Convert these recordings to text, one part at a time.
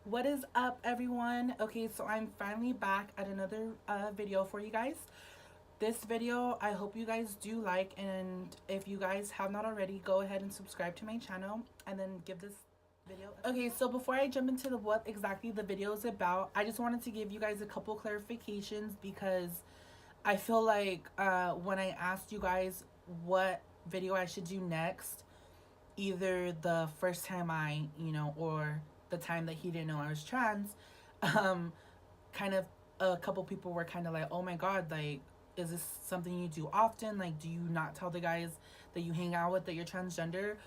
What is up, everyone? Okay, so I'm finally back at another video for you guys. This video, I hope you guys do like, and if you guys have not already, go ahead and subscribe to my channel and then give this video a okay. So before I jump into what exactly the video is about, I just wanted to give you guys a couple clarifications because I feel like when I asked you guys what video I should do next, either the first time or the time that he didn't know I was trans, um, kind of a couple people were kind of like, oh my God, like, is this something you do often? Like, do you not tell the guys that you hang out with that you're transgender?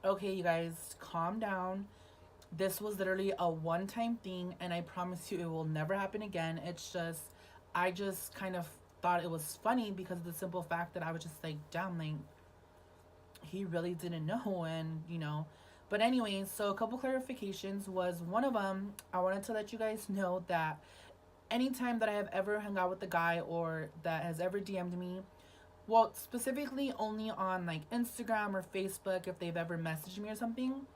Okay, you guys, calm down. This was literally a one time thing, and I promise you it will never happen again. It's just, I just kind of thought it was funny because of the simple fact that I was just like, damn, like, he really didn't know. And but anyways, so a couple clarifications was one of them. I wanted to let you guys know that anytime that I have ever hung out with a guy or that has ever DM'd me, well, specifically only on like Instagram or Facebook, if they've ever messaged me or something,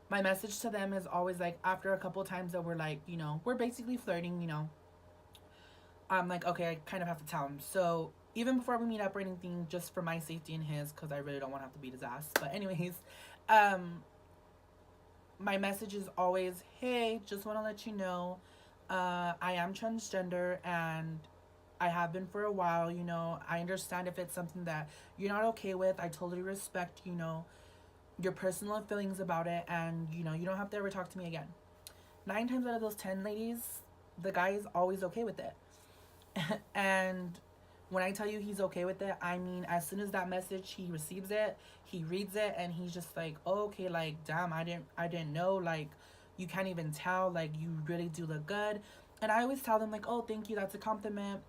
my message to them is always like, after a couple times that we're like, we're basically flirting, I'm like, okay, I kind of have to tell him. So even before we meet up or anything, just for my safety and his, because I really don't want to have to beat his ass. But anyways, my message is always, hey, just want to let you know, I am transgender and I have been for a while. I understand if it's something that you're not okay with. I totally respect, your personal feelings about it, and you don't have to ever talk to me again. 9 times out of those 10, ladies, the guy is always okay with it. And when I tell you he's okay with it, I mean, as soon as that message, he receives it, he reads it, and he's just like, oh, okay, like, damn, I didn't know, like, you can't even tell, like, you really do look good. And I always tell them like, oh, thank you, that's a compliment.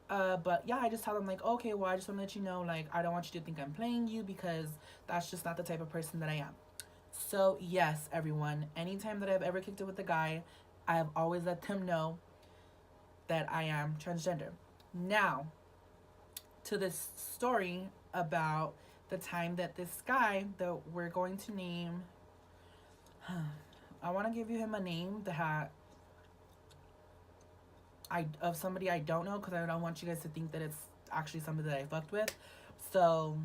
But yeah, I just tell them like, okay, well, I just want to let you know, like, I don't want you to think I'm playing you, because that's just not the type of person that I am. So yes, everyone, anytime that I've ever kicked it with a guy, I have always let them know that I am transgender. Now, to this story about the time that this guy that we're going to name, I want to give you him a name that of somebody I don't know, because I don't want you guys to think that it's actually somebody that I fucked with. So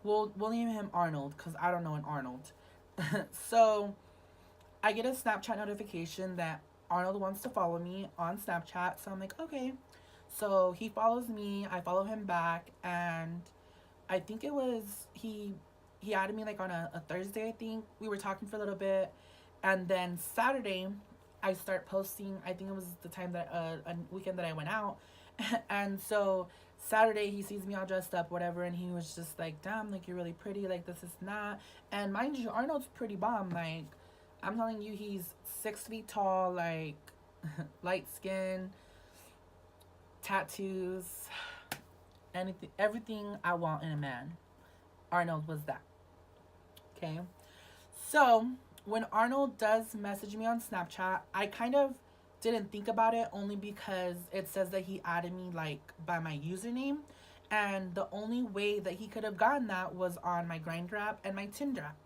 we'll name him Arnold, because I don't know an Arnold. So I get a Snapchat notification that Arnold wants to follow me on Snapchat. So I'm like, okay. So he follows me, I follow him back, and I think it was he added me like on a Thursday, I think. We were talking for a little bit, and then Saturday I start posting. I think it was the time that a weekend that I went out. And so Saturday he sees me all dressed up, whatever, and he was just like, damn, like, you're really pretty, like, this is not. And mind you, Arnold's pretty bomb. Like, I'm telling you, he's 6 feet tall, like, light skin, tattoos, anything, everything I want in a man. Arnold was that. Okay. So when Arnold does message me on Snapchat, I kind of didn't think about it, only because it says that he added me like by my username. And the only way that he could have gotten that was on my Grindr app and my Tinder app.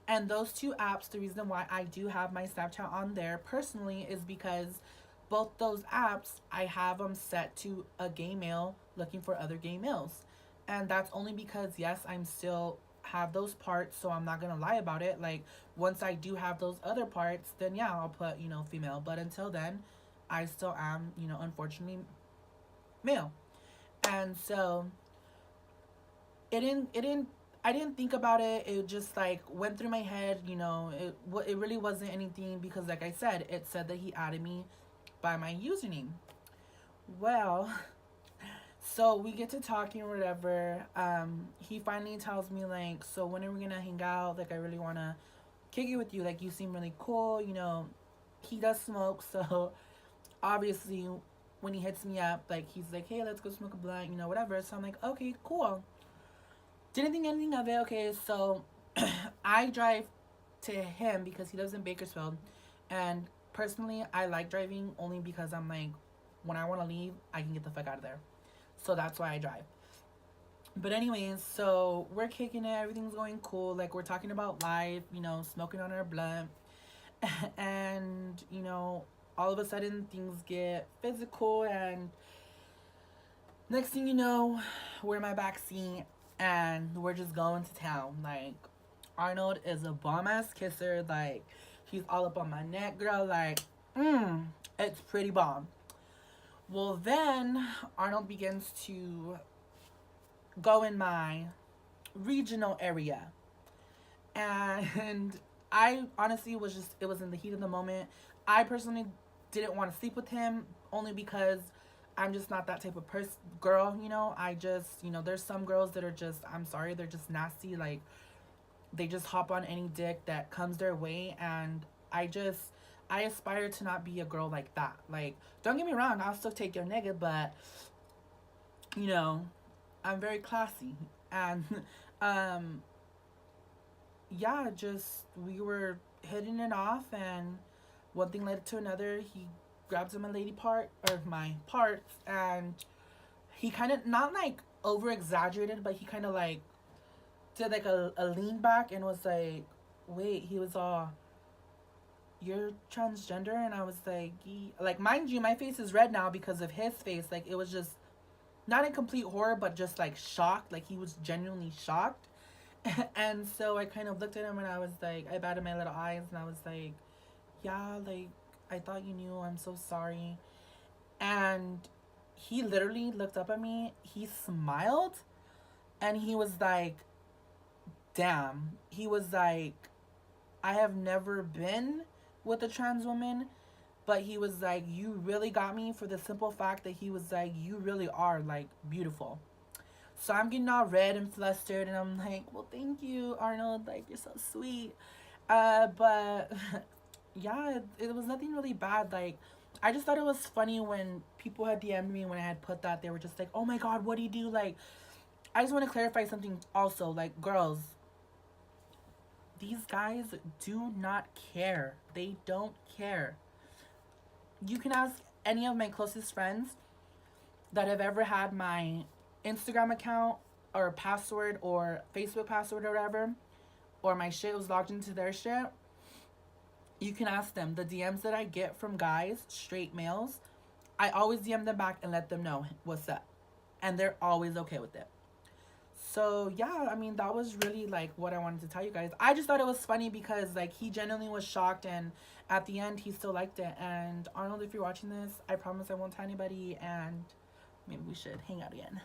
And those two apps, the reason why I do have my Snapchat on there personally is because both those apps, I have them set to a gay male looking for other gay males. And that's only because, yes, I'm still have those parts, so I'm not gonna lie about it. Like, once I do have those other parts, then yeah, I'll put, female. But until then, I still am, unfortunately, male. And so it didn't I didn't think about it. It just like went through my head. It really wasn't anything, because like I said, it said that he added me by my username. Well, so we get to talking or whatever. He finally tells me like, so when are we gonna hang out? Like, I really wanna kick it with you. Like, you seem really cool. He does smoke, so obviously when he hits me up, like, he's like, hey, let's go smoke a blunt, whatever. So I'm like, okay, cool. Didn't think anything of it. Okay, so I drive to him because he lives in Bakersfield. And personally, I like driving only because I'm like, when I want to leave, I can get the fuck out of there. So that's why I drive. But anyways, so we're kicking it. Everything's going cool. Like, we're talking about life, smoking on our blunt. And, you know, all of a sudden things get physical, and next thing you know, we're in my back seat and we're just going to town. Like, Arnold is a bomb ass kisser. Like, he's all up on my neck, girl. Like, it's pretty bomb. Well, then Arnold begins to go in my regional area. And I honestly was just, it was in the heat of the moment. I personally didn't want to sleep with him only because I'm just not that type of person, girl, you know. I just, you know, there's some girls that are just, I'm sorry, they're just nasty. Like, they just hop on any dick that comes their way. And I just, I aspire to not be a girl like that. Like, don't get me wrong, I'll still take your nigga, but, you know, I'm very classy. And, um, yeah, just we were hitting it off, and one thing led to another. He grabs my lady part or my parts, and he kind of not like over exaggerated, but he kind of like did like a lean back and was like, "Wait," he was all, "You're transgender?" And I was like, like, mind you, my face is red now because of his face. Like, it was just not in complete horror, but just like shocked. Like, he was genuinely shocked. And so I kind of looked at him and I was like, I batted my little eyes and I was like, yeah, like, I thought you knew. I'm so sorry. And he literally looked up at me. He smiled and he was like, damn. He was like, I have never been with a trans woman. But he was like, you really got me, for the simple fact that he was like, you really are like beautiful. So I'm getting all red and flustered, and I'm like, well, thank you, Arnold. Like, you're so sweet. But yeah, it was nothing really bad. Like, I just thought it was funny when people had DM'd me when I had put that. They were just like, oh my God, what do you do? Like, I just want to clarify something also. Like, girls, these guys do not care. They don't care. You can ask any of my closest friends that have ever had my Instagram account or password or Facebook password or whatever, or my shit was logged into their shit. You can ask them. The DMs that I get from guys, straight males, I always DM them back and let them know what's up. And they're always okay with it. So yeah, I mean, that was really like what I wanted to tell you guys. I just thought it was funny because like he genuinely was shocked, and at the end he still liked it. And Arnold, if you're watching this, I promise I won't tell anybody, and maybe we should hang out again.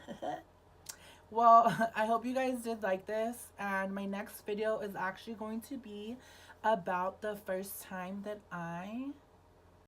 Well, I hope you guys did like this, and my next video is actually going to be about the first time that I